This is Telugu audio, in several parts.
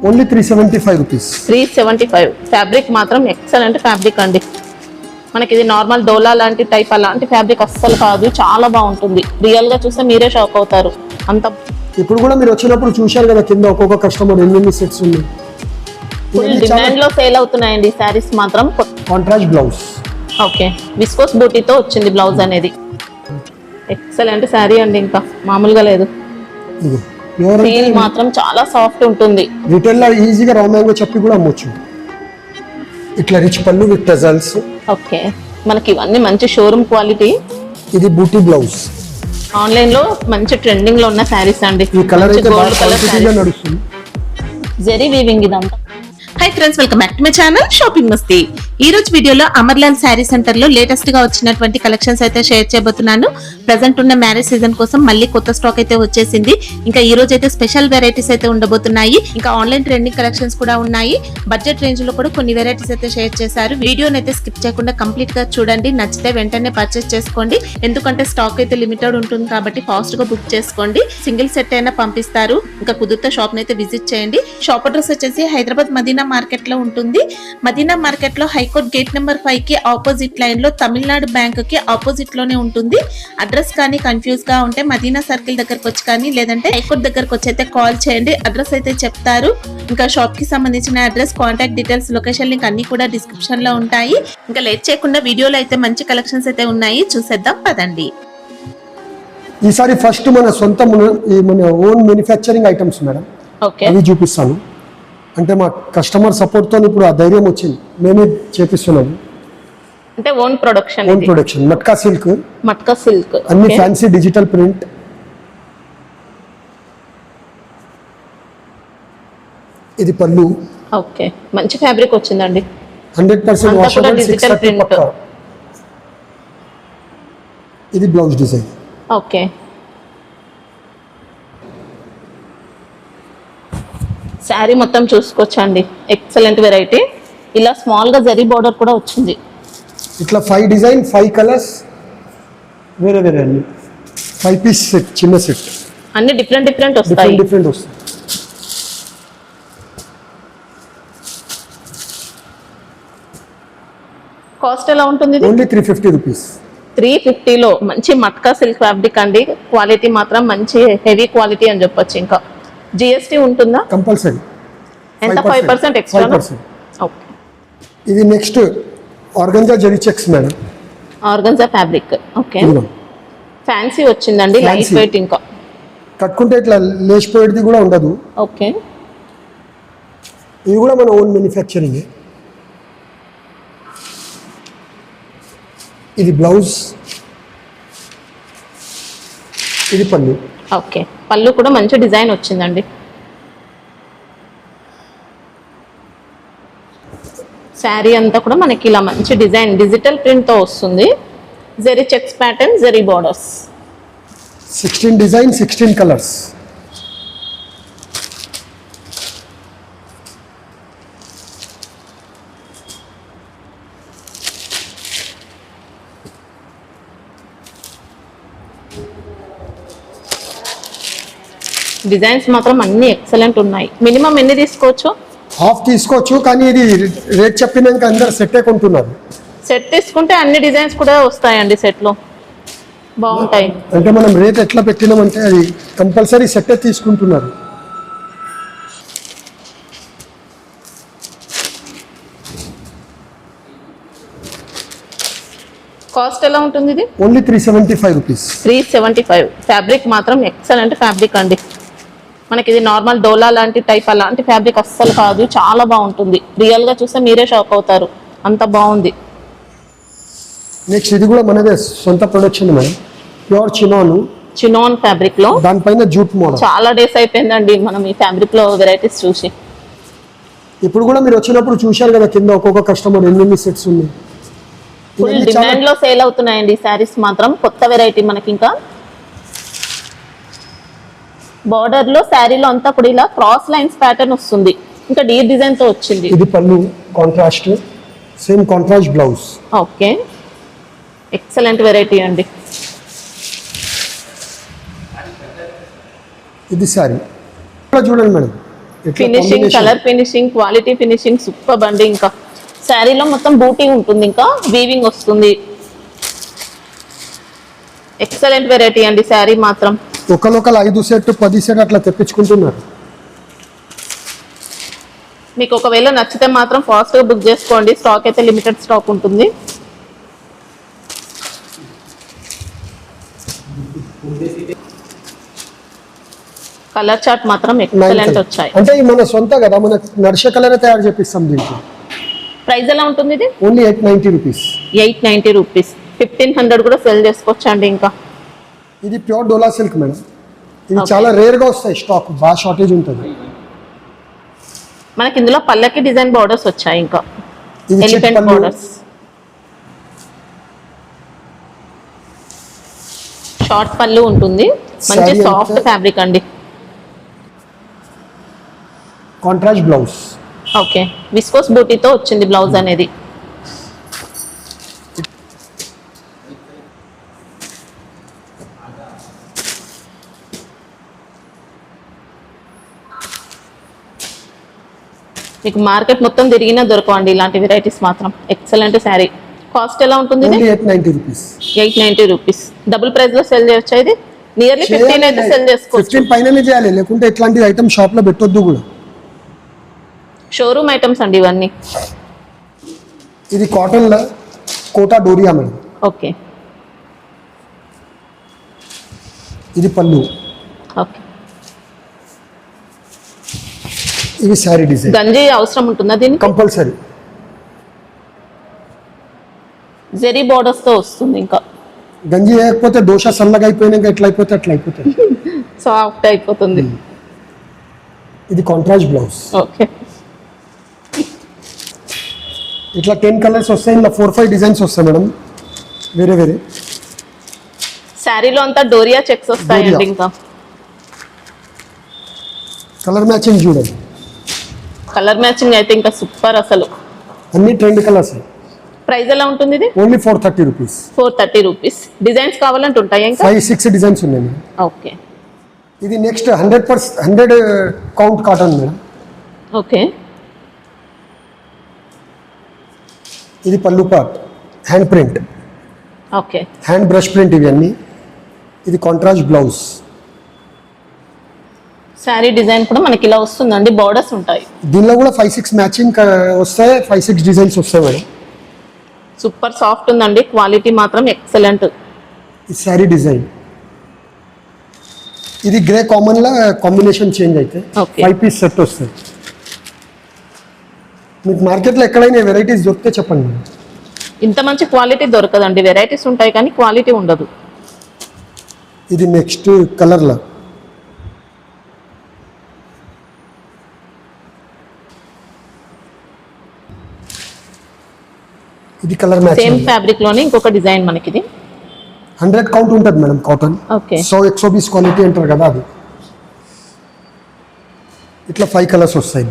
Only 375 rupees. 375. ఫ్యాబ్రిక్ మాత్రం ఎక్సలెంట్ ఫ్యాబ్రిక్ అండి. మనకి ఇది నార్మల్ డోలా లాంటి టైప్ అలాంటి ఫ్యాబ్రిక్ అస్సలు కాదు, చాలా బాగుంటుంది. రియల్ గా చూస్తే మీరే షాక్ అవుతారు అంత. ఇప్పుడు కూడా మీరు వచ్చినప్పుడు చూశారు కదా కింద ఒక్కొక్క కస్టమర్ ఎన్ని సెట్స్ ఉన్నాయి. ఫుల్ డిమాండ్ లో సేల్ అవుతున్నాయండి ఈ సారీస్ మాత్రం. Contrast blouse. ఓకే, విస్కోస్ బూటీతో వచ్చింది బ్లౌజ్ అనేది. ఎక్సలెంట్ శారీ అండి, ఇంకా మామూలుగా లేదు. ఫీల్ మాత్రం చాలా సాఫ్ట్ ఉంటుంది. రిటైల్ లో ఈజీగా రా మ్యాంగో చెప్పి కూడా అమ్మొచ్చు. ఇట్లా రిచ్ పళ్ళు విత్ టజల్స్. ఓకే, మనకి ఇవన్నీ మంచి షోరూమ్ క్వాలిటీ. ఇది బూటీ బ్లౌజ్. ఆన్లైన్ లో మంచి ట్రెండింగ్ లో ఉన్న శారీస్ అండి. ఈ కలర్ అయితే గోల్డ్ కలర్ నడుస్తుంది. జరీ వీవింగ్ ఇదంతా. Hi friends, welcome back to my channel shopping మస్తీ. ఈ రోజు వీడియోలో అమర్లాల్ శారీ సెంటర్ లో లేటెస్ట్ గా వచ్చినటువంటి కలెక్షన్స్ అయితే షేర్ చేయబోతున్నాను. ప్రెసెంట్ ఉన్న మ్యారేజ్ సీజన్ కోసం మళ్ళీ కొత్త స్టాక్ అయితే వచ్చేసింది. ఇంకా ఈ రోజు అయితే స్పెషల్ వెరైటీస్ అయితే ఉండబోతున్నాయి. ఇంకా ఆన్లైన్ ట్రెండింగ్ కలెక్షన్స్ కూడా ఉన్నాయి. బడ్జెట్ రేంజ్ లో కూడా కొన్ని వెరైటీస్ అయితే షేర్ చేశారు. వీడియోని అయితే స్కిప్ చేయకుండా కంప్లీట్ గా చూడండి. నచ్చితే వెంటనే పర్చేస్ చేసుకోండి. ఎందుకంటే స్టాక్ అయితే లిమిటెడ్ ఉంటుంది కాబట్టి ఫాస్ట్ గా బుక్ చేసుకోండి. సింగిల్ సెట్ అయినా పంపిస్తారు. ఇంకా కుదిరితే షాప్ అయితే విజిట్ చేయండి. షాప్ అడ్రస్ వచ్చేసి హైదరాబాద్ మదీనా మార్కెట్ లో ఉంటుంది. మదీనా మార్కెట్ లో హైకోర్ట్ గేట్ నెంబర్ 5 కి ఆపోజిట్ లైన్ లో తమిళనాడు బ్యాంక్ కి ఆపోజిట్ లోనే ఉంటుంది. అడ్రస్ కానీ కన్ఫ్యూజ్ గా ఉంటే మదీనా సర్కిల్ దగ్గరకు వచ్చి కానీ లేదంటే హైకోర్ట్ దగ్గరకు వచ్చి అయితే కాల్ చేయండి. అడ్రస్ అయితే చెప్తారు. ఇంకా షాప్ కి సంబంధించిన address, contact details, location link అన్ని కూడా డిస్క్రిప్షన్ లో ఉంటాయి. ఇంకా లేట్ చేయకుండా వీడియోలో అయితే మంచి కలెక్షన్స్ అయితే ఉన్నాయి, చూసేద్దాం పదండి. ఈసారి ఫస్ట్ మన సొంత మన own manufacturing items madam. Okay, అవి చూపిస్తాను. అంటే మా కస్టమర్ సపోర్ట్ తో ఇప్పుడు ఆ ధైర్యం వచ్చింది, మేమే చేపిస్తున్నాము. అంటే ఓన్ ప్రొడక్షన్. మట్కా సిల్క్. అన్ని ఫ్యాన్సీ డిజిటల్ ప్రింట్. ఇది పళ్ళు. ఓకే, మంచి ఫ్యాబ్రిక్ వచ్చిందండి. 100% వాషబుల్ డిజిటల్ ప్రింట్. ఇది బ్లౌజ్ డిజైన్. ఓకే, శారీ మొత్తం చూసుకోవచ్చండి. Excellent variety. ఇలా స్మాల్ గా జరీ బోర్డర్ కూడా వచ్చింది. ఇట్లా 5 డిజైన్ 5 కలర్స్ వేరే అన్ని 5 పీస్ సెట్, చిన్న సెట్. అన్ని డిఫరెంట్ వస్తాయి. డిఫరెంట్ వస్తాయి. కాస్ట్ ఎలా ఉంటుంది? Only 350 rupees. 350 లో మంచి మట్కా సిల్క్ ఫ్యాబ్రిక్ అండి. క్వాలిటీ మాత్రం మంచి హెవీ క్వాలిటీ అని చెప్పొచ్చు. ఇంకా జిఎస్టీ ఉంటుందా? కంపల్సరీ. ఎంత? 5% ఎక్స్ట్రా. ఓకే, ఇది next organza zari checks madam. Organza fabric. Okay, fancy వచ్చిందండి. Light weight. ఇంకా కట్టుకుంటే ఇట్లా లేచిపోయేది కూడా ఉండదు. ఓకే, ఇది కూడా మన ఓన్ మ్యానుఫ్యాక్చరింగ్. ఇది బ్లౌజ్. ఇది పళ్ళు. ఓకే, పళ్ళు కూడా మంచి డిజైన్ వచ్చిందండి. శారీ అంతా కూడా మనకి ఇలా మంచి డిజైన్ డిజిటల్ ప్రింట్ తో వస్తుంది. Zari checks pattern, zari borders. 16 design 16 colours. Designs మాత్రం అన్ని ఎక్సలెంట్ ఉన్నాయి. మినిమం ఎన్ని తీసుకోవచ్చు? హాఫ్ తీసుకోవచ్చు, కానీ ఇది రేట్ చెప్పినాక అందరు సెట్ కొంటున్నారు. సెట్ తీసుకుంటే అన్ని డిజైన్స్ కూడా వస్తాయండి సెట్ లో, బాగుంటాయి. అంటే మనం రేట్ ఎట్లా పెట్టినామంటే అది కంపల్సరీ సెట్ తీసుకుంటున్నారు. కాస్ట్ ఎలా ఉంటుంది? ఇది ఓన్లీ 375 రూపీస్. 375. ఫ్యాబ్రిక్ మాత్రం ఎక్సలెంట్ ఫ్యాబ్రిక్ అండి. మనకి ఇది నార్మల్ డోలా లాంటి టైప్ అలాంటి ఫ్యాబ్రిక్ అస్సలు కాదు, చాలా బాగుంటుంది. రియల్ గా చూస్తే మీరే షాక్ అవుతారు, అంత బాగుంది. నెక్స్ట్ ఇది కూడా మనదే సొంత production madam. Pure chinon fabric లో, దానిపైన జూట్ మోడల్. చాలా డేస్ అయిపోయిందండి మనం ఈ ఫ్యాబ్రిక్ లో వెరైటీస్ చూసి. ఇప్పుడు కూడా మీరు వచ్చినప్పుడు చూశారు కదా కింద ఒక్కొక్క కస్టమర్ ఎన్ని సెట్స్ ఉన్నాయి. ఫుల్ డిమాండ్ లో సేల్ అవుతున్నాయండి ఈ సారీస్ మాత్రం. కొత్త వెరైటీ మనకి. ఇంకా బార్డర్ లో శారీలో అంతా కూడా ఇలా క్రాస్ లైన్స్ ప్యాటర్న్ వస్తుంది. ఇంకా డీప్ డిజైన్ తో వచ్చింది. ఇది పళ్ళు contrast, same contrast blouse. Okay, excellent variety అండి. ఇది సారీ చూడండి madam, finishing, colour finishing, quality finishing super అండి. ఇంకా శారీలో మొత్తం బూటీ ఉంటుంది, ఇంకా వీవింగ్ వస్తుంది. ఎక్సలెంట్ వెరైటీ అండి శారీ మాత్రం. ఒకరు 5 సెట్ 10 సెట్ అట్లా తెప్పించుకుంటున్నారు. మీకు ఒకవేళ నచ్చితే మాత్రం ఫాస్ట్గా బుక్ చేసుకోండి. స్టాక్ అయితే లిమిటెడ్ స్టాక్ ఉంటుంది. కలర్ చార్ట్ మాత్రం ఎక్సలెంట్ వచ్చాయి. అంటే ఇది మన సొంత కదా, మన నర్ష కలర్ తయారు చేపిస్తాం. దీంట్లో ప్రైస్ ఎలా ఉంటుంది ఇది? Only 890 rupees. 890 రూపీస్. 1500 కూడా సెల్ చేసుకోవచ్చు అండి. ఇంకా ఇది ప్యూర్ డోలా సిల్క్ మేడం. ఇది Okay. చాలా రేర్ గా వస్తాయి, స్టాక్ బాగా షార్టేజ్ ఉంటుంది. మనకి ఇందులో పల్లకి డిజైన్ బార్డర్స్ వచ్చాయి. ఇంకా ఇది చెక్ ఎలిఫెంట్ పళ్ళు. బార్డర్స్, షార్ట్ పళ్ళు ఉంటుంది. మంచి Saree సాఫ్ట్ అంతా- ఫ్యాబ్రిక్ అండి. Contrast blouse. ఓకే, విస్కోస్ బూటీతో వచ్చింది బ్లౌజ్ అనేది. మీకు మార్కెట్ మొత్తం తిరిగినా దొరకవండి ఇలాంటి వెరైటీస్ మాత్రం. ఎక్సలెంట్ శారీ. కాస్ట్ ఎలా ఉంటుంది ఇది? Only 890 rupees. 890 rupees. Double price లో సెల్ చేయొచ్చా ఇది? నియర్లీ 15 అయితే సెల్ చేసుకోవచ్చు. 15 పైననే చేయాలి, లేకుంటే ఇట్లాంటి ఐటమ్ షాప్ లో పెట్టొద్దు కూడా. షోరూమ్ ఐటమ్స్ అండి ఇవన్నీ. ఇది కాటన్ లో కోటా డోరియా మేడం. ఓకే ఇది పళ్ళు. ఓకే. ఇది శారీ డిజైన్. గంజి అవసరం ఉంటుందా దీనికి? కంపల్సరీ. జెరీ బోర్డర్స్ తో వస్తుంది. ఇంకా గంజి వేయకపోతే దోశ సన్నగా అయిపోయినాక ఎట్లా అయిపోతే అట్లా అయిపోతుంది. సాఫ్ట్ అయిపోతుంది. ఇది కాంట్రాస్ట్ బ్లౌజ్. ఓకే. ఇట్లా 10 కలర్స్ వస్తాయి, ఇలా 4-5 డిజైన్స్ వస్తాయి మేడం, వేరే వేరే. శారీలో అంతా డోరియా చెక్స్ వస్తాయండి. డోరియా. ఇంకా కలర్ మ్యాచింగ్ చూడండి, కలర్ మ్యాచింగ్ అయితే ఇంకా సూపర్ అసలు. అన్ని ట్రెండ్ కలర్స్. ప్రైస్ ఎలా ఉంటుంది ఇది? Only 430 rupees. 430 రూపీస్. డిజైన్స్ కావాలంటే ఉంటాయి ఇంకా? 5-6 డిజైన్స్ ఉన్నాయి మేడం. ఓకే. ఇది next 100 count cotton madam. Okay. ఇది పళ్ళు part, hand print, okay. Hand brush print ఇవన్నీ. ఇది కాంట్రాస్ట్ బ్లౌజ్. శారీ డిజైన్ కూడా మనకి ఇలా వస్తుందండి, బార్డర్స్ ఉంటాయి. దీనిలో కూడా 5-6 మ్యాచింగ్ వస్తాయి, 5-6 డిజైన్స్ వస్తాయి మేడం. సూపర్ సాఫ్ట్ ఉందండి, క్వాలిటీ మాత్రం ఎక్సలెంట్. ఈ శారీ డిజైన్. ఇది గ్రే కామన్ లా కాంబినేషన్ చేంజ్ అయితే Okay. 5 పీస్ సెట్ వస్తుంది. మీకు మార్కెట్లో ఎక్కడైనా వెరైటీస్ దొరికితే చెప్పండి మేడం. ఇంత మంచి క్వాలిటీ దొరకదండి. వెరైటీస్ ఉంటాయి కానీ క్వాలిటీ ఉండదు. ఇది నెక్స్ట్ కలర్లా. ఇది కలర్ సేమ్ మ్యాచింగ్. ఫ్యాబ్రిక్ లోనే ఇంకొక డిజైన్ మనకి ఇది. 100 కౌంట్ ఉంటుంది మేడం కాటన్. ఓకే. 100-120 క్వాలిటీ అంటారు కదా అది. ఇట్లా 5 కలర్స్ వస్తాయి.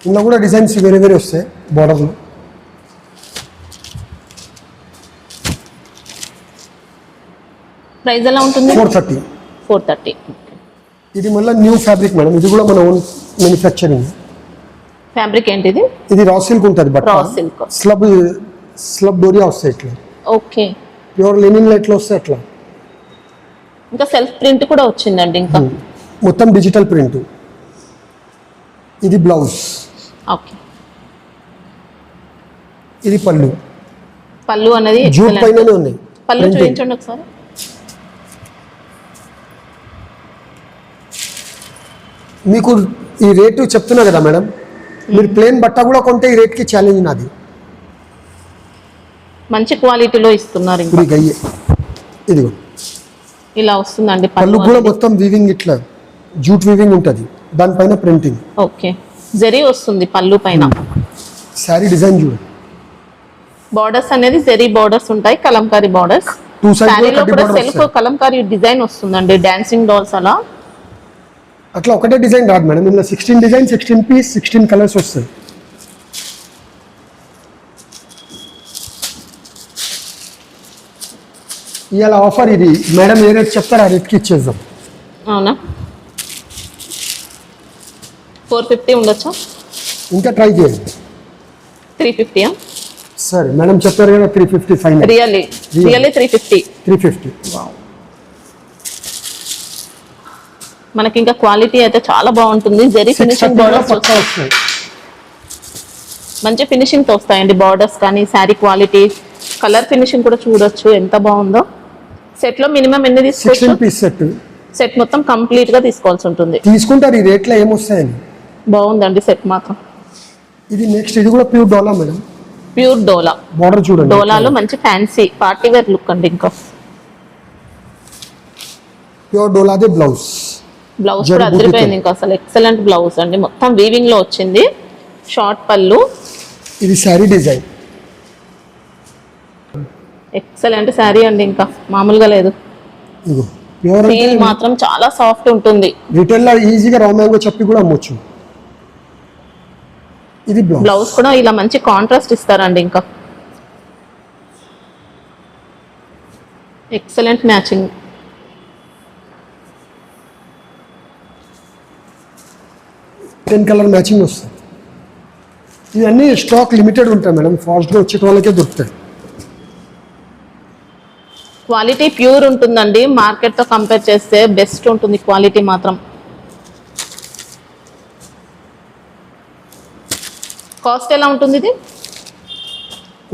ఇందులో కూడా డిజైన్స్ వేరే వేరే వస్తాయి బార్డర్లో. ప్రైస్ ఎలా ఉంటుంది? 430. 430. ఇది మళ్ళీ న్యూ ఫ్యాబ్రిక్ మేడం, ఇది కూడా మన ఓన్ మ్యానుఫ్యాక్చరింగ్. ఫ్యాబ్రిక్ ఏంటిది? ఇది రా సిల్క్ ఉంటుంది, but Raw silk. Slub doria వస్తాయి ఇట్లా. ఓకే. ప్యూర్ లెనిన్ ఎట్లా వస్తాయి అట్లా. ఇంకా సెల్ఫ్ ప్రింట్ కూడా వచ్చిందండి. ఇంకా మొత్తం డిజిటల్ ప్రింట్. ఇది బ్లౌజ్. ఓకే. ఇది పళ్ళు. పళ్ళు అనేది జూట్ excellent. పైననే ఉన్నాయి. పళ్ళు Printing. చూపించండి ఒకసారి. మీకు ఈ రేటు చెప్తున్నా కదా మేడం, మీరు ప్లేన్ బట్ట కూడా కొంటే ఈ రేట్కి ఛాలెంజ్ నాది. మంచి క్వాలిటీలో ఇస్తున్నారు. ఇంకా ఇప్పుడు ఈ గయ్యే ఇదిగో ఇలా వస్తుందండి పళ్ళు పళ్ళు కూడా అనేది. మొత్తం వీవింగ్, ఇట్లా జూట్ వీవింగ్ ఉంటుంది, దానిపైన ప్రింటింగ్. ఓకే. జరీ వస్తుంది పళ్ళు పైన. శారీ డిజైన్ చూడండి. బార్డర్స్ అనేది జరీ బార్డర్స్ ఉంటాయి, కలంకారీ బార్డర్స్. Two sides శారీలో కూడా కూడా కడ్డీ సెల్ఫ్ border కలంకారీ డిజైన్ వస్తుందండి, డాన్సింగ్ డాల్స్ అలా. అట్లా ఒకటే డిజైన్ రాదు మేడం, ఇందులో 16 డిజైన్, 16 పీస్, 16 కలర్స్ వస్తాయి. ఇవాళ ఆఫర్ ఇది మేడం, ఏ రేట్ చెప్తారో ఆ రేట్కి ఇచ్చేద్దాం. అవునా? 450 ఉండొచ్చా? ఇంకా ట్రై చేయండి. 350 సరే మేడం చెప్పారు కదా 350 ఫైనల్. రియల్లీ 350. 350. మనకి ఇంకా క్వాలిటీ అయితే చాలా బాగుంటుంది. జెరీ ఫినిషింగ్ బోర్డర్స్ పక్కా వస్తాయి. మంచి ఫినిషింగ్ తో వస్తాయండి బార్డర్స్ కానీ శారీ క్వాలిటీ కలర్ ఫినిషింగ్ కూడా చూడొచ్చు ఎంత బాగుందో. సెట్ లో మినిమం ఎన్ని 16 తీసుకోవచ్చు? పీస్ సెట్ సెట్ మొత్తం కంప్లీట్ గా తీసుకోవాల్సి ఉంటుంది. తీసుకుంటారు ఈ రేట్లో ఏమొస్తాయని. బాగుందండి సెట్ మాత్రం. ఇది నెక్స్ట్ ఇది కూడా ప్యూర్ డోలా మేడం. ప్యూర్ డోలా. బార్డర్ చూడండి. డోలాలో మంచి ఫ్యాన్సీ పార్టీ వేర్ లుక్ అండి. ఇంకా ప్యూర్ డోలాదే బ్లౌజ్. బ్లౌజ్ కూడా అదిరిపోయింది. ఇంకా అసలు ఎక్సలెంట్ బ్లౌజ్ అండి. మొత్తం వీవింగ్ లో వచ్చింది. షార్ట్ పళ్ళు. ఇది శారీ డిజైన్. ఎక్సలెంట్ శారీ అండి. ఇంకా మామూలుగా లేదు. ఇగో ప్యూర్ ఫీల్ మాత్రం చాలా సాఫ్ట్ ఉంటుంది. రిటైల్ లో ఈజీగా రా మ్యాంగో చెప్పి కూడా అమ్మొచ్చు. ఇది బ్లౌజ్. బ్లౌజ్ కూడా ఇలా మంచి కాంట్రాస్ట్ ఇస్తారండి. ఇంకా ఎక్సలెంట్ మ్యాచింగ్. కలర్ మ్యాచింగ్ వస్తుంది. ఇవన్నీ స్టాక్ లిమిటెడ్ ఉంటాయి మేడం. ఫాస్ట్గా వచ్చే వాళ్ళకే దొరుకుతాయి. క్వాలిటీ ప్యూర్ ఉంటుందండి. మార్కెట్ తో కంపేర్ చేస్తే బెస్ట్ ఉంటుంది క్వాలిటీ మాత్రం. కాస్ట్ ఎలా ఉంటుంది ఇది?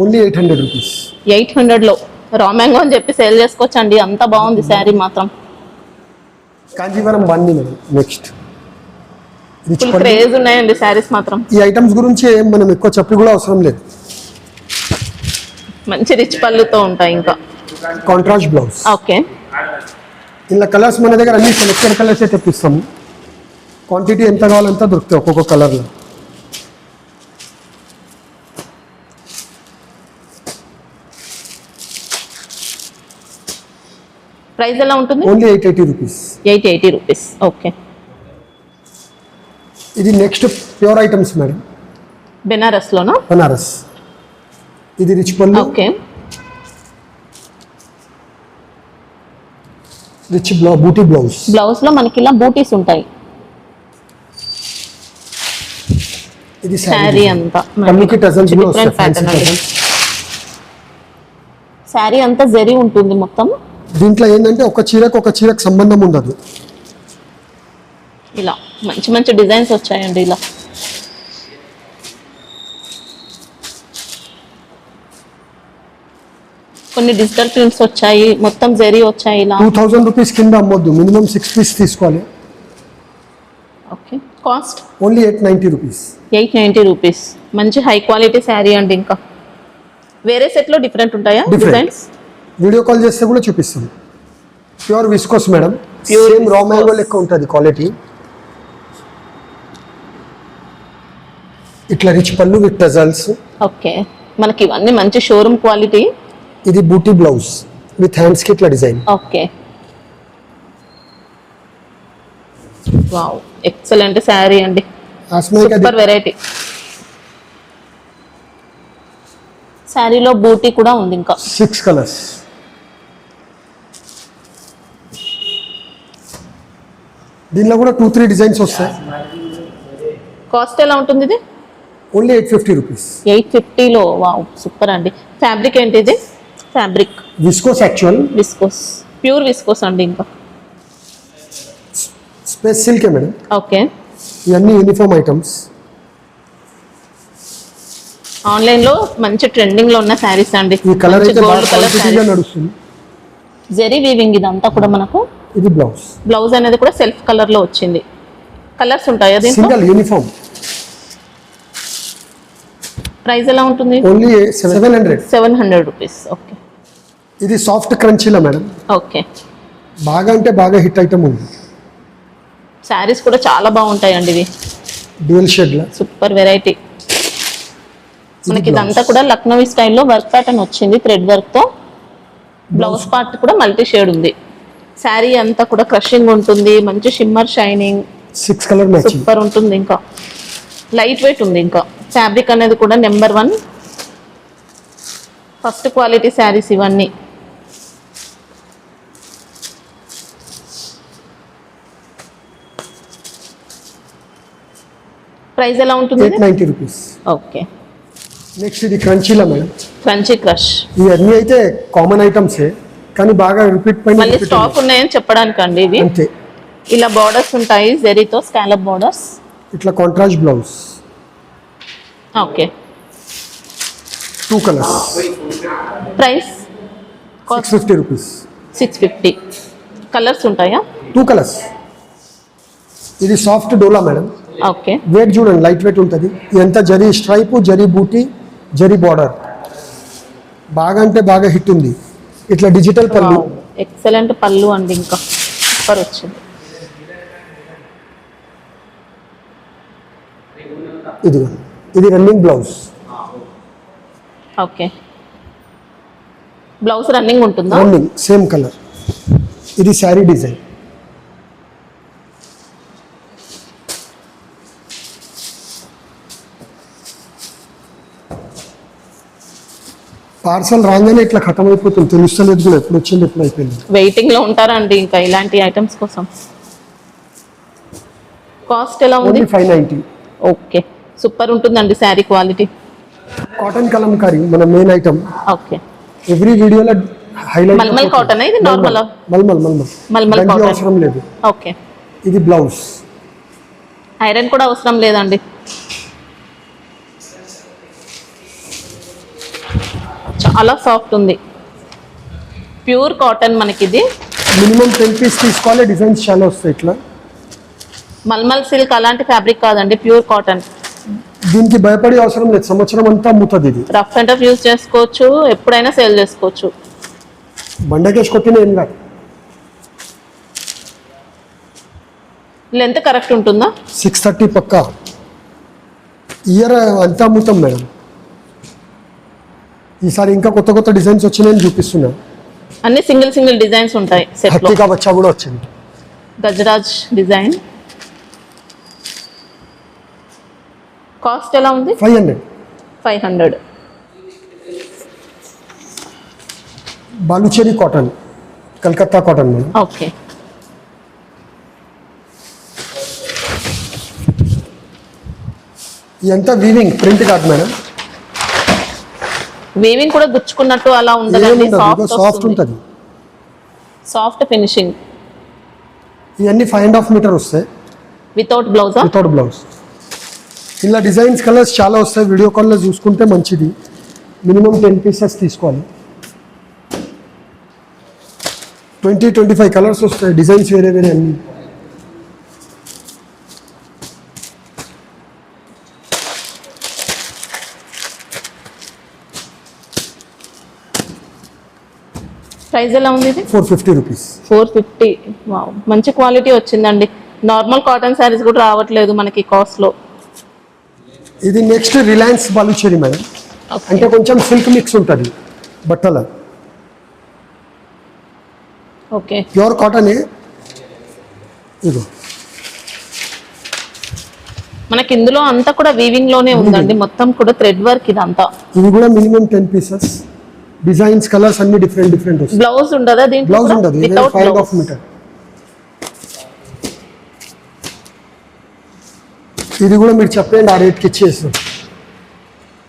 Only 800 rupees. 800 లో రా మ్యాంగో అని చెప్పి సేల్ చేసుకోవచ్చు అండి. అంత బాగుంది శారీ మాత్రం. కాంజీవరం బండి మేడం. నెక్స్ట్ ఫుల్ క్రేజ్ ఉన్నాయండి శారీస్ మాత్రం. ఈ ఐటమ్స్ గురించి మనం ఎక్కువ చెప్పి కూడా అవసరం లేదు. మంచి రిచ్ పళ్ళుతో ఉంటాయి. ఇంకా కాంట్రాస్ట్ బ్లౌజ్. ఓకే. ఇలా కలర్స్ మన దగ్గర అన్ని సెలెక్టెడ్ కలర్స్ తెప్పిస్తాము. క్వాంటిటీ ఎంత కావాలంత దొరుకుతాయి ఒక్కొక్క కలర్లో. ప్రైస్ ఎలా ఉంటుంది? Only 880 rupees. 880 రూపీస్. ఓకే. ఇది next pure items madam. Benaras లోనా? బనారస్. ఇది రిచ్ పళ్ళు. ఓకే. రిచ్ బూటీ బ్లౌజ్. బ్లౌజ్ లో మనకి ఇలా బూటీస్ ఉంటాయి. ఇది శారీ అంతా కమ్యూనిటీ టజల్స్ కూడా వస్తాయి. డిఫరెంట్ ప్యాటర్న్ అండి. శారీ అంతా జరీ ఉంటుంది మొత్తం. దీంట్లో ఏంటంటే ఒక చీరకు సంబంధం ఉండదు. ఇలా మంచి మంచి డిజైన్స్ వచ్చాయండి. ఇలా కొన్ని డిజిటల్ ప్రింట్స్ వచ్చాయి. మొత్తం జరీ వచ్చాయి. ఇలా 2000 రూపీస్ కింద అమ్మొద్దు. మినిమం 6 పీస్ తీసుకోవాలి. Okay. Cost only 890 rupees. 890 rupees. మంచి హై క్వాలిటీ శారీ అండి. ఇంకా వేరే సెట్ లో డిఫరెంట్ ఉంటాయా డిజైన్స్? వీడియో కాల్ చేస్తే కూడా చూపిస్తాం. Pure viscose madam. Pure same రా viscose. మ్యాంగో లెక్క ఉంటుంది క్వాలిటీ. ఇట్లా రిచ్ పళ్ళు విత్ టజల్స్. ఓకే. మనకి ఇవన్నీ మంచి షోరూమ్ క్వాలిటీ. ఇది బూటీ బ్లౌజ్ విత్ హ్యాండ్స్ కి ఇట్లా design. Okay. Wow excellent sari అండి. Super variety. శారీలో బూటీ కూడా ఉంది. ఇంకా 6 కలర్స్. దీనిలో కూడా 2-3 డిజైన్స్ వస్తాయి. కాస్ట్ ఎలా ఉంటుంది ఇది? Only 850 rupees. 850 లో. వావ్ సూపర్ అండి. ఫ్యాబ్రిక్ ఏంటి ఇది? Fabric viscose. Actual viscose. Pure viscose అండి. ఇంకా స్పేస్ సిల్కే మేడం. ఓకే. ఇవన్నీ యూనిఫామ్ ఐటమ్స్. ఆన్లైన్ లో మంచి ట్రెండింగ్ లో ఉన్న శారీస్ అండి. ఈ కలర్ అయితే గోల్డ్ కలర్ క్వాలిటీగా నడుస్తుంది. జెరీ వీవింగ్ ఇదంతా కూడా మనకు. ఇది బ్లౌజ్. బ్లౌజ్ అనేది కూడా సెల్ఫ్ కలర్ లో వచ్చింది. కలర్స్ ఉంటాయా దీంట్లో? Single uniform. ప్రైస్ ఎలా ఉంటుంది? ఓన్లీ 700. 700 రూపీస్. ఓకే. ఇది సాఫ్ట్ క్రంచీలా మేడం. ఓకే. బాగా అంటే బాగా హిట్ ఐటమ్ ఉంది. శారీస్ కూడా చాలా బాగుంటాయండి ఇవి. డ్యూయల్ షేడ్ లా సూపర్ వెరైటీ. మనకి ఇదంతా కూడా లక్నోవి స్టైల్లో వర్క్ ప్యాటర్న్ వచ్చింది. థ్రెడ్ వర్క్ తో. బ్లౌజ్ పార్ట్ కూడా మల్టీ షేడ్ ఉంది. శారీ అంతా కూడా క్రషింగ్ ఉంటుంది. మంచి shimmer shining. 6 colour matching. Super ఉంటుంది. ఇంకా లైట్ వెయిట్ ఉంది. ఇంకా ఫ్యాబ్రిక్ అనేది కూడా నెంబర్ 1 ఫస్ట్ క్వాలిటీ శారీస్ ఇవన్నీ. ప్రైస్ ఎలా ఉంటుంది 890 రూపీస్. ఓకే. నెక్స్ట్ ఇది క్రంచీలా మేడం. క్రంచీ క్రష్ ఇవన్నీ అయితే కామన్ ఐటమ్సే, కానీ బాగా రిపీట్ పైన మళ్ళీ repeat స్టాక్ ఉన్నాయని చెప్పడానికి అండి ఇవి. అంతే. ఇలా బార్డర్స్ ఉంటాయి జెరీతో, స్కాలప్ బార్డర్స్. ఇట్లా contrast blouse, okay. 2 colours, price 650 rupees. 650. Colours ఉంటాయా? 2 కలర్స్. ఇది సాఫ్ట్ డోలా మేడం. ఓకే. వెయిట్ చూడండి, లైట్ వెయిట్ ఉంటుంది. ఇదంతా జరీ స్ట్రైప్, జరీ బూటీ, జరీ బార్డర్, బాగా అంటే బాగా హిట్ ఉంది. ఇట్లా డిజిటల్ పళ్ళు. ఎక్సలెంట్ పళ్ళు అండి, ఇంకా సూపర్ వచ్చింది. ఇది running blouse. Okay. Blouse running ఉంటుందా? Running same colour. ఇది శారీ డిజైన్. పార్సల్ రాగానే ఇట్లా ఖతం అయిపోతుంది, తెలుస్తలేదు కూడా ఎప్పుడు వచ్చింది ఎప్పుడు అయిపోయింది. వెయిటింగ్ లో ఉంటారండి ఇంకా ఇలాంటి ఐటమ్స్ కోసం. కాస్ట్ ఎలా ఉంది? 590. ఓకే, సూపర్ ఉంటుందండి శారీ క్వాలిటీ. కాటన్ కలంకారీ మన మెయిన్ ఐటమ్. ఓకే. ఎవ్రీ వీడియోలో హైలైట్. మల్మల్ కాటన్ ఇది నార్మల్? మల్మల్ కాటన్ అవసరం లేదు. ఓకే. ఇది బ్లౌజ్. ఐరన్ కూడా అవసరం లేదండి. చాలా సాఫ్ట్ ఉంది, ప్యూర్ కాటన్ మనకి ఇది. మినిమం 10 పీస్ తీసుకోవాలి, డిజైన్స్ చాలా వస్తాయి. ఇట్లా మల్మల్ సిల్క్ అలాంటి ఫ్యాబ్రిక్ కాదండి, ప్యూర్ కాటన్. దీనికి భయపడే అవసరం లేదు, సంవత్సరం అంతా అమ్ముతుంది. ఇది రఫ్ అండ్ టఫ్ యూజ్ చేసుకోవచ్చు, ఎప్పుడైనా సేల్ చేసుకోవచ్చు. బండకేసి కొట్టిన ఏం కాదు. లెంత్ కరెక్ట్ ఉంటుందా? 630 పక్కా. ఇయర్ అంతా అమ్ముతాం మేడం. ఈసారి ఇంకా కొత్త కొత్త డిజైన్స్ వచ్చినాయని చూపిస్తున్నా. అన్ని సింగిల్ డిజైన్స్ ఉంటాయి సెట్ లో. హత్తికా బచ్చా కూడా వచ్చింది, గజరాజ్ డిజైన్. కాస్ట్ ఎలా ఉంది? 500. Baluchari cotton, Calcutta cotton madam. Okay. ఇదంతా వీవింగ్, ప్రింట్ కాదు మేడం. వీవింగ్ కూడా గుచ్చుకున్నట్టు అలా ఉండదండి, సాఫ్ట్ ఉంటుంది. Soft finishing. ఇవన్నీ 5.5 మీటర్ వస్తాయి వితౌట్ బ్లౌజ్. Without blouse. ఇలా డిజైన్స్ కలర్స్ చాలా వస్తాయి. వీడియో కాల్లో చూసుకుంటే మంచిది. మినిమం 10 పీసెస్ తీసుకోవాలి. 20-25 కలర్స్ వస్తాయి, డిజైన్స్ వేరే వేరే అన్ని. ప్రైస్ ఎలా ఉంది ఇది? 450 రూపీస్. 450. వావ్, మంచి క్వాలిటీ వచ్చిందండి. నార్మల్ కాటన్ శారీస్ కూడా రావట్లేదు మనకి కాస్ట్ లో. ఇది నెక్స్ట్ రిలయన్స్ బాలుచేరి మేడం. అంటే కొంచెం సిల్క్ మిక్స్ ఉంటుంది బట్టల. ఓకే. Pure cotton. ఇదో మనకి ఇందులో అంతా కూడా వీవింగ్ లోనే ఉందండి, మొత్తం కూడా థ్రెడ్ వర్క్ ఇదంతా. ఇది కూడా మినిమం 10 పీసెస్. డిజైన్స్ కలర్స్ అన్ని డిఫరెంట్ వస్తాయి. బ్లౌజ్ ఉండదా దీంట్లో? బ్లౌజ్ ఉండదు, 5.5 మీటర్. ఇది కూడా మీరు చెప్పండి, ఆ రేట్కి ఇచ్చేస్తాం.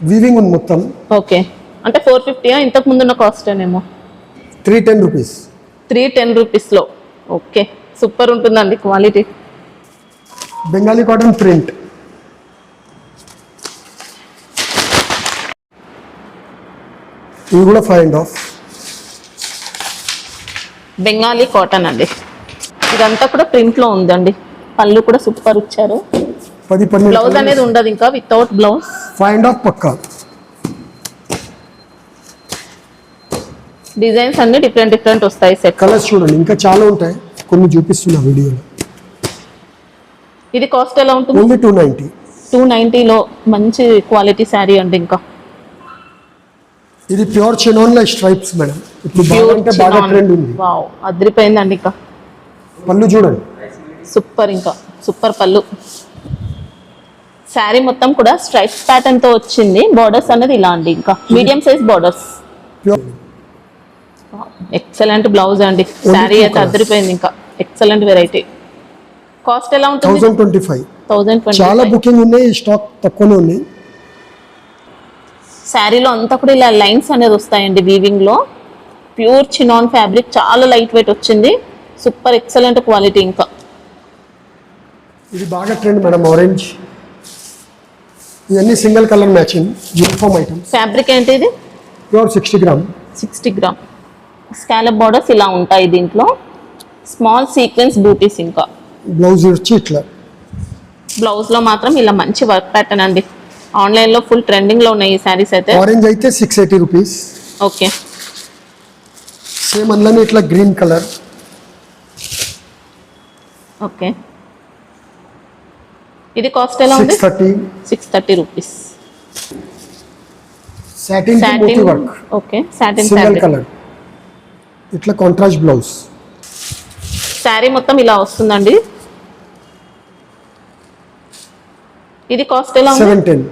వీవింగ్ ఉంది మొత్తం. ఓకే. అంటే 450 ఇంతకు ముందున్న కాస్ట్ ఏమో 310 రూపీస్. 310 రూపీస్ లో. ఓకే, సూపర్ ఉంటుందండి క్వాలిటీ. Bengali cotton print. ఇది కూడా 5.5. బెంగాలీ కాటన్ అండి. ఇదంతా కూడా ప్రింట్ లో ఉందండి. పళ్ళు కూడా సూపర్ ఇచ్చారు. 10-12 బ్లౌజ్ అనేది ఉండదు ఇంకా, వితౌట్ బ్లౌజ్. 5.5 పక్కా. డిజైన్స్ అన్ని డిఫరెంట్ వస్తాయి. సెట్ కలర్స్ చూడండి, ఇంకా చాలా ఉంటాయి, కొన్ని చూపిస్తున్నా వీడియోలో. ఇది కాస్ట్ ఎలా ఉంటుంది? ఓన్లీ 290. 290 లో మంచి క్వాలిటీ శారీ అండి. ఇంకా ఇది ప్యూర్ చినాన్ స్ట్రైప్స్ మేడం. ఇప్పుడు బాగా అంటే బాగా ట్రెండ్ ఉంది. వావ్, అదిరిపోయిందండి. ఇంకా పళ్ళు చూడండి, సూపర్. ఇంకా సూపర్ పళ్ళు. శారీ మొత్తం కూడా స్ట్రైప్స్ ప్యాటర్న్ తో వచ్చింది. బార్డర్స్ అనేది ఇలా అండి, ఇంకా medium size borders. Excellent blouse అండి. శారీ అయితే అదిరిపోయింది. ఇంకా ఎక్సలెంట్ వెరైటీ. కాస్ట్ ఎలా ఉంటుంది? 1025. చాలా బుకింగ్ ఉన్నాయి, స్టాక్ తక్కువనే ఉన్నాయి. శారీలో అంతా కూడా ఇలా లైన్స్ అనేది వస్తాయండి వీవింగ్ లో. ప్యూర్ చినాన్ ఫ్యాబ్రిక్, చాలా లైట్ వెయిట్ వచ్చింది. Super excellent quality. ఇంకా ఇది బాగా ట్రెండ్ మేడం, ఆరెంజ్. ఇవన్నీ single colour matching uniform items. Fabric ఏంటి ఇది? Pure 60 gram. 60 gram. Scallop borders ఇలా ఉంటాయి దీంట్లో. స్మాల్ సీక్వెన్స్ బూటీస్. ఇంకా బ్లౌజ్ వచ్చి ఇట్లా. బ్లౌజ్ లో మాత్రం ఇలా మంచి వర్క్ ప్యాటర్న్ అండి. ఆన్లైన్ లో ఫుల్ ట్రెండింగ్ లో ఉన్నాయి ఈ శారీస్ అయితే. ఆరెంజ్ అయితే 680 రూపీస్. ఓకే. సేమ్ అందులోనే ఇట్లా గ్రీన్ కలర్. ఓకే. ఇది కాస్ట్ ఎలా ఉంది? 630 రూపీస్. సాటిన్ మోతీ work. Okay. Satin single fabric. Colour. ఇట్లా కాంట్రాస్ట్ బ్లౌజ్. శారీ మొత్తం ఇలా వస్తుందండి. ఇది కాస్ట్ ఎలా ఉంది? 710.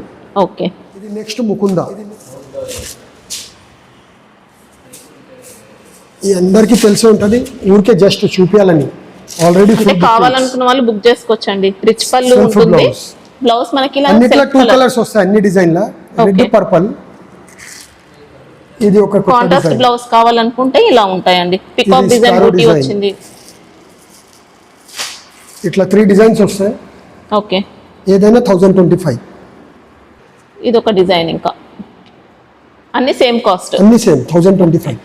ఓకే. ఇది నెక్స్ట్ ముకుంద. ఈ అందరికీ తెలిసి ఉంటుంది, ఊరికే జస్ట్ చూపించాలని. ఆల్రెడీ అంటే కావాలనుకున్న వాళ్ళు బుక్ చేసుకోవచ్చండి. రిచ్ పళ్ళు Self ఉంటుంది. blouse. బ్లౌజ్ మనకి ఇలా అన్నిట్లో self 2 colour. కలర్స్ వస్తాయి అన్ని డిజైన్ లా. Red Okay. పర్పల్. ఇది ఒక కాంట్రాస్ట్ డిజైన్. బ్లౌజ్ కావాలనుకుంటే ఇలా ఉంటాయండి. పికాక్ ఇది డిజైన్ scarf బూటీ design. వచ్చింది. ఇట్లా 3 డిజైన్స్ వస్తాయి. ఓకే. ఏదైనా 1025. ఇది ఒక డిజైన్. ఇంకా అన్ని సేమ్ కాస్ట్. అన్ని సేమ్ 1025.